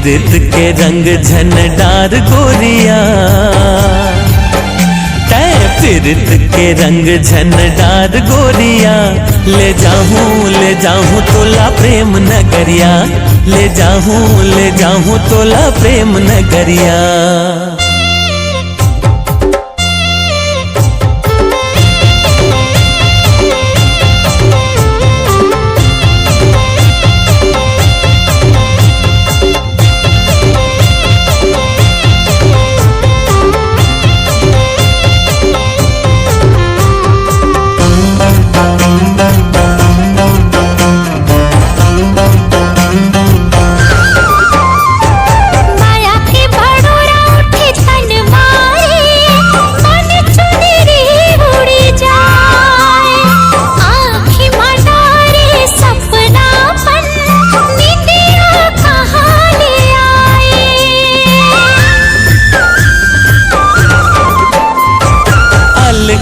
पीरित के रंग झनडार गोरिया, तै पीरित के रंग झनडार गोरिया। ले जाऊं तोला प्रेम नगरिया, ले जाऊं तोला प्रेम नगरिया।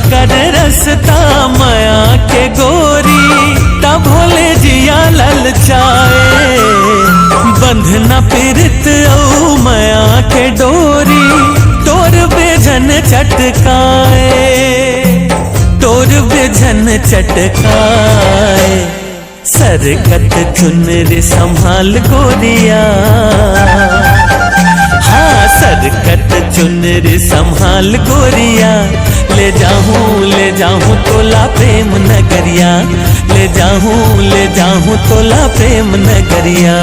कर रसता माया के गोरी तब भोले जिया ललचाए। बंधना पीरित औ माया के डोरी तोर बेझन चटकाए, तोर बेझन चटकाए। सरकत चुनरी संभाल गोरिया, हाँ सरकत चुनरी संभाल गोरिया। ले जाऊं तोला प्रेम नगरिया, ले जाऊं तोला प्रेम नगरिया।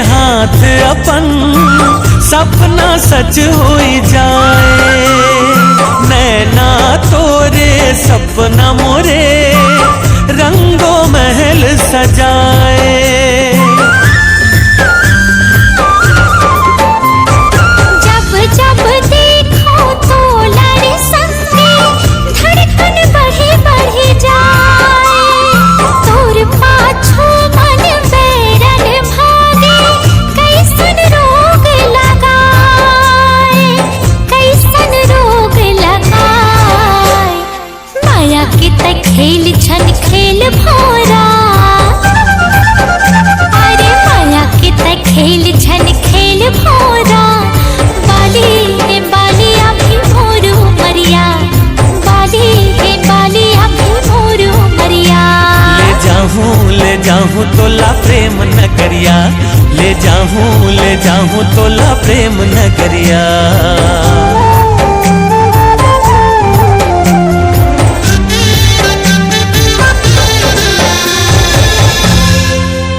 हाथ अपन सपना सच हो जाए। नैना तोरे सपना मोरे रंगों महल सजाए। जब जब देखो तो लड़ी संगे धड़कन बढ़ी बढ़ी जाए। तोर पाछू मन बैरन भागे कैसन रोग लगाए, कैसन रोग लगाए। माया के तक खेल छन खेल भोरा, अरे माया के तक खेल छन खेल भोरा। बाली है बाली अभी मोरू मरिया, बाली है बाली अभी मोरू मरिया। ले जाऊं तोला प्रेम नगरिया, ले जाऊं तोला प्रेम नगरिया।